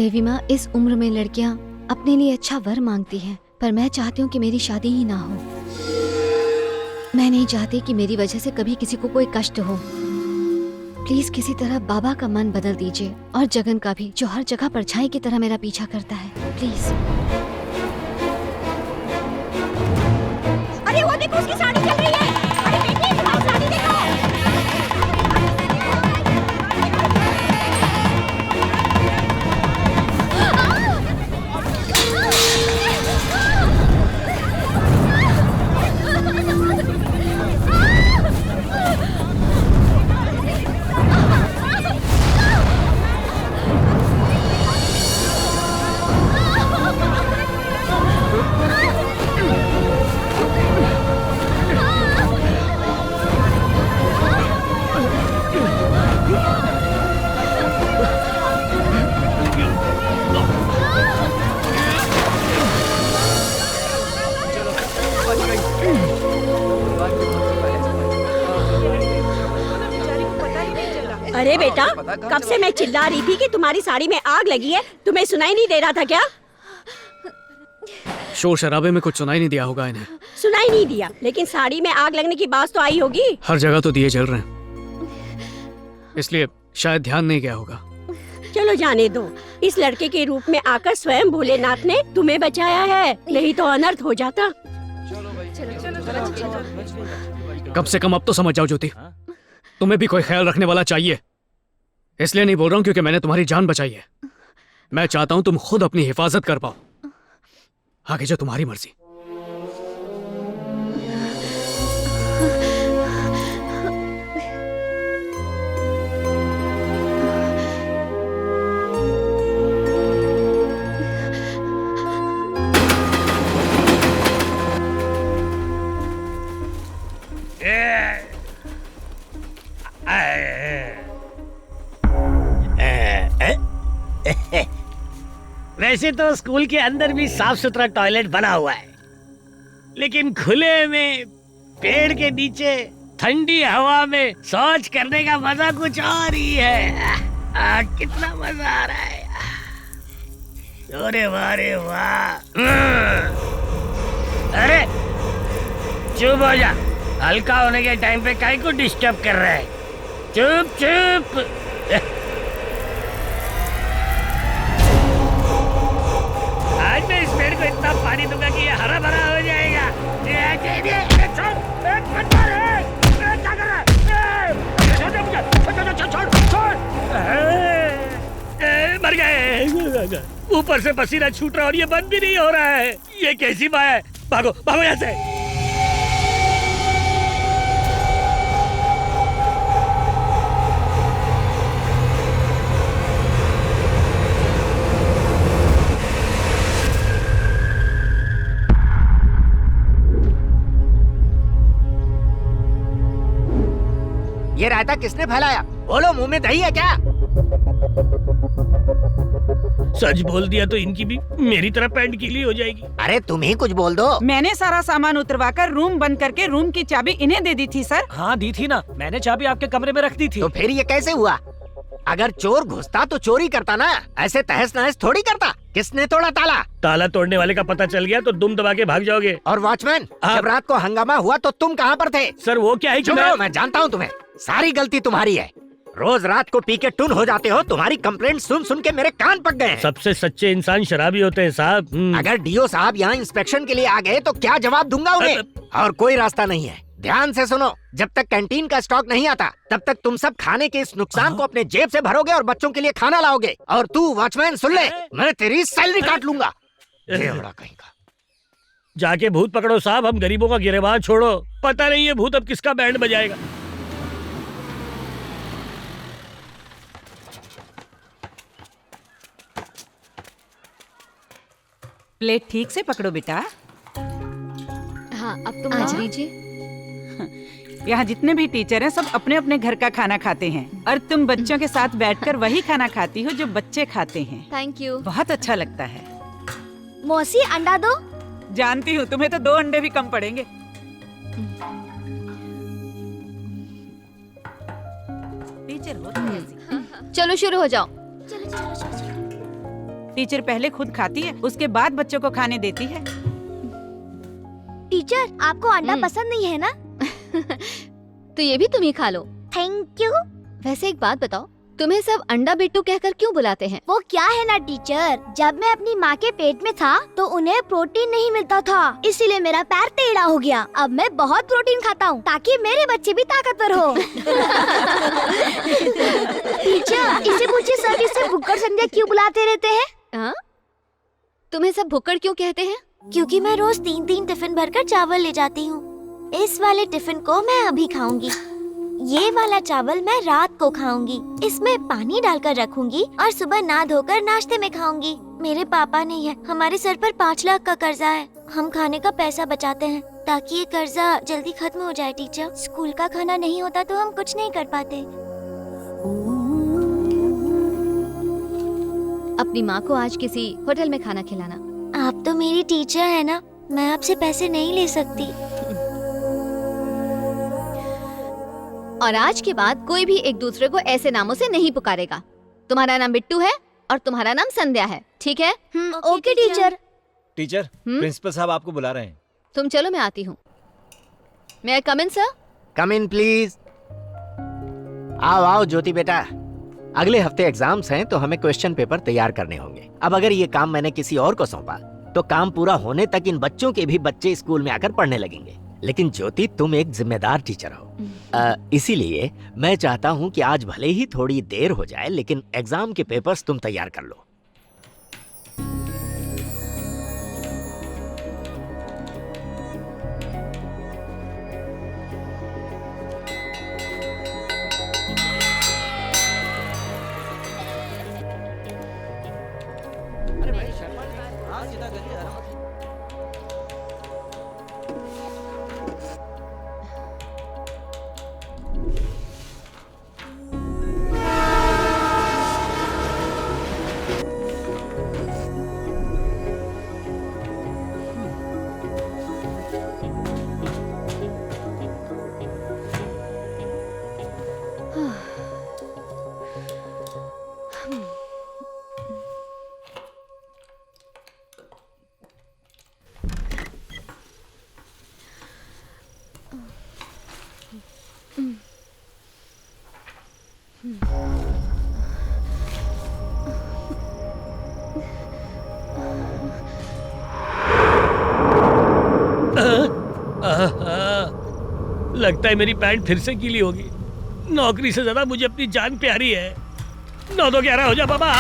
देवी माँ, इस उम्र में लड़कियाँ अपने लिए अच्छा वर मांगती हैं, पर मैं चाहती हूँ कि मेरी शादी ही ना हो। मैं नहीं चाहती कि मेरी वजह से कभी किसी को कोई कष्ट हो। प्लीज किसी तरह बाबा का मन बदल दीजिए, और जगन का भी, जो हर जगह परछाई की तरह मेरा पीछा करता है। प्लीज। अरे वो देखो, उसकी साड़ी चल रही है। अरे बेटी, तुम्हारी साड़ी देखो। अरे बेटा, कब से मैं चिल्ला रही थी कि तुम्हारी साड़ी में आग लगी है, तुम्हें सुनाई नहीं दे रहा था क्या? शोर शराबे में कुछ सुनाई नहीं दिया होगा इन्हें। सुनाई नहीं दिया, लेकिन साड़ी में आग लगने की बात तो आई होगी। हर जगह तो दिए जल रहे हैं, इसलिए शायद ध्यान नहीं गया होगा। चलो जाने दो, इस लड़के के रूप में आकर स्वयं भोलेनाथ ने तुम्हें बचाया है, नहीं तो अनर्थ हो जाता। कम से कम अब तो समझ जाओ ज्योति, तुम्हें भी कोई ख्याल रखने वाला चाहिए। इसलिए नहीं बोल रहा हूँ क्योंकि मैंने तुम्हारी जान बचाई है। मैं चाहता हूँ तुम खुद अपनी हिफाजत कर पाओ। आगे जो तुम्हारी मर्जी। वैसे तो स्कूल के अंदर भी साफ सुथरा टॉयलेट बना हुआ है, लेकिन खुले में पेड़ के नीचे ठंडी हवा में शौच करने का मजा कुछ और ही है। कितना मजा आ रहा है। अरे वाह रे वाह। अरे चुप हो जा, हल्का होने के टाइम पे काहे को डिस्टर्ब कर रहा है। चुप चुप। आज मैं इस पेड़ को इतना पानी दूंगा कि ये हरा भरा हो जाएगा। मर गए। ऊपर से पसीना छूट रहा और ये बंद भी नहीं हो रहा है। ये कैसी बात है? भागो भागो यहाँ से। ये रायता किसने फैलाया? बोलो, मुंह में दही है क्या? सच बोल दिया तो इनकी भी मेरी तरह पैंट गीली हो जाएगी। अरे तुम ही कुछ बोल दो। मैंने सारा सामान उतरवाकर रूम बंद करके रूम की चाबी इन्हें दे दी थी सर। हाँ दी थी ना, मैंने चाबी आपके कमरे में रख दी थी। तो फिर ये कैसे हुआ? अगर चोर घुसता तो चोरी करता ना, ऐसे तहस नहस थोड़ी करता। किसने तोड़ा ताला? ताला तोड़ने वाले का पता चल गया तो दुम दबा के भाग जाओगे। और वॉचमैन, जब रात को हंगामा हुआ तो तुम कहाँ पर थे? सर वो क्या है कि मैं जानता हूँ तुम्हें, सारी गलती तुम्हारी है। रोज रात को पी के टुन हो जाते हो। तुम्हारी कंप्लेंट सुन सुन के मेरे कान पक गए। सबसे सच्चे इंसान शराबी होते हैं साहब। अगर डीओ साहब यहाँ इंस्पेक्शन के लिए आ गए तो क्या जवाब दूंगा उन्हें? और कोई रास्ता नहीं है। ध्यान से सुनो, जब तक कैंटीन का स्टॉक नहीं आता तब तक तुम सब खाने के इस नुकसान को अपने जेब से भरोगे और बच्चों के लिए खाना लाओगे। और तू वॉचमैन सुन ले, मैं तेरी सैलरी काट लूंगा। कहीं का जाके भूत पकड़ो साहब, हम गरीबों का गिरेबान छोड़ो। पता नहीं ये भूत अब किसका बैंड बजाएगा। प्लेट ठीक से पकड़ो बेटा। हाँ, अब तुम आज लीजिए। यहाँ जितने भी टीचर हैं सब अपने अपने घर का खाना खाते हैं और तुम बच्चों के साथ बैठकर वही खाना खाती हो जो बच्चे खाते हैं। Thank you. बहुत अच्छा लगता है। मौसी, अंडा दो। जानती हूँ, तुम्हें तो 2 अंडे भी कम पड़ेंगे। टीचर हो तो ऐसी। चलो शुरू हो जाओ। टीचर पहले खुद खाती है, उसके बाद बच्चों को खाने देती है। टीचर, आपको अंडा पसंद नहीं है ना? तो ये भी तुम ही खा लो। Thank you. वैसे एक बात बताओ, तुम्हें सब अंडा बिट्टू कहकर क्यों बुलाते हैं? वो क्या है ना टीचर, जब मैं अपनी माँ के पेट में था तो उन्हें प्रोटीन नहीं मिलता था, इसीलिए मेरा पैर टेढ़ा हो गया। अब मैं बहुत प्रोटीन खाता हूँ ताकि मेरे बच्चे भी ताकतवर हो। टीचर, इसे पूछिए सर इसे भुक्कड़ संध्या क्यों बुलाते रहते हैं? हाँ? तुम्हें सब भुक्कड़ क्यों कहते हैं? क्योंकि मैं रोज 3-3 टिफिन भरकर चावल ले जाती हूँ। इस वाले टिफिन को मैं अभी खाऊंगी, ये वाला चावल मैं रात को खाऊंगी, इसमें पानी डालकर रखूंगी और सुबह नहा धोकर नाश्ते में खाऊंगी। मेरे पापा नहीं है, हमारे सर पर 5 लाख का कर्जा है। हम खाने का पैसा बचाते हैं ताकि ये कर्जा जल्दी खत्म हो जाए। टीचर, स्कूल का खाना नहीं होता तो हम कुछ नहीं कर पाते। अपनी माँ को आज किसी होटल में खाना खिलाना। आप तो मेरी टीचर है ना, मैं आपसे पैसे नहीं ले सकती। और आज के बाद कोई भी एक दूसरे को ऐसे नामों से नहीं पुकारेगा। तुम्हारा नाम बिट्टू है और तुम्हारा नाम संध्या है, ठीक है? Okay teacher. टीचर, प्रिंसिपल साहब आपको बुला रहे हैं। तुम चलो, मैं आती हूँ। मैं आई कम इन सर? Come in please. आओ आओ ज्योति बेटा, अगले हफ्ते एग्जाम्स हैं तो हमें क्वेश्चन पेपर तैयार करने होंगे। अब अगर ये काम मैंने किसी और को सौंपा तो काम पूरा होने तक इन बच्चों के भी बच्चे स्कूल में आकर पढ़ने लगेंगे। लेकिन ज्योति, तुम एक जिम्मेदार टीचर हो, इसीलिए मैं चाहता हूँ कि आज भले ही थोड़ी देर हो जाए लेकिन एग्जाम के पेपर्स तुम तैयार कर लो। लगता है मेरी पैंट फिर से गीली होगी। नौकरी से ज्यादा मुझे अपनी जान प्यारी है। 9-2-11 हो जा बाबा।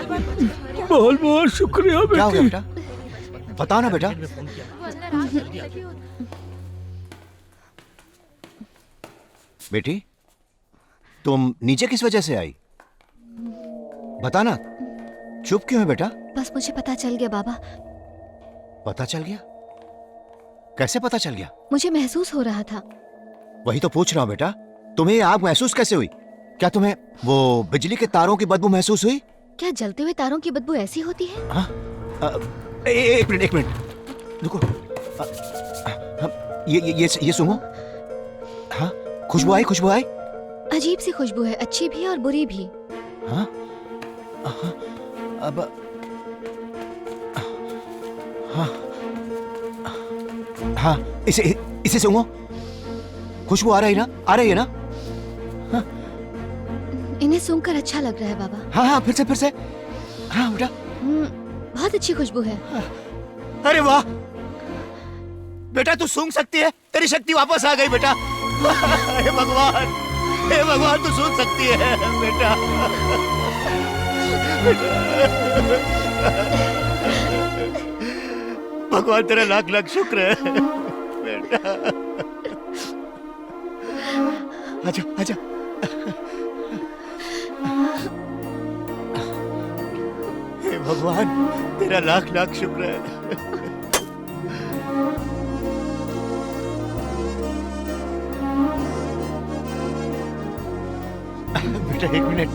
बहुत बहुत शुक्रिया क्या हो गया बेटा? बताओ ना बेटा। बेटी, तुम नीचे किस वजह से आई? बताना। चुप क्यों है बेटा? बस मुझे पता चल गया बाबा। पता चल गया? कैसे पता चल गया? मुझे महसूस हो रहा था। वही तो पूछ रहा हूँ बेटा, तुम्हें ये आग महसूस कैसे हुई? क्या तुम्हें वो बिजली के तारों की बदबू महसूस हुई? क्या जलते हुए तारों की बदबू ऐसी होती है? हाँ? एक मिनट रुको। ये सुनो। हाँ, खुशबू आई? अजीब सी खुशबू है, अच्छी भी और बुरी भी। हाँ? अब हाँ, इसे सूंघो। खुशबू आ रही है ना? इन्हें सूंघकर अच्छा लग रहा है बाबा। हाँ, फिर से। हाँ बेटा। बहुत अच्छी खुशबू है। अरे वाह बेटा, तू सूंघ सकती है, तेरी शक्ति वापस आ गई बेटा। हे भगवान, तू सूंघ सकती है बेटा। भगवान तेरा लाख लाख शुक्र है बेटा। आजा। हे भगवान तेरा लाख लाख शुक्र है। बेटा एक मिनट।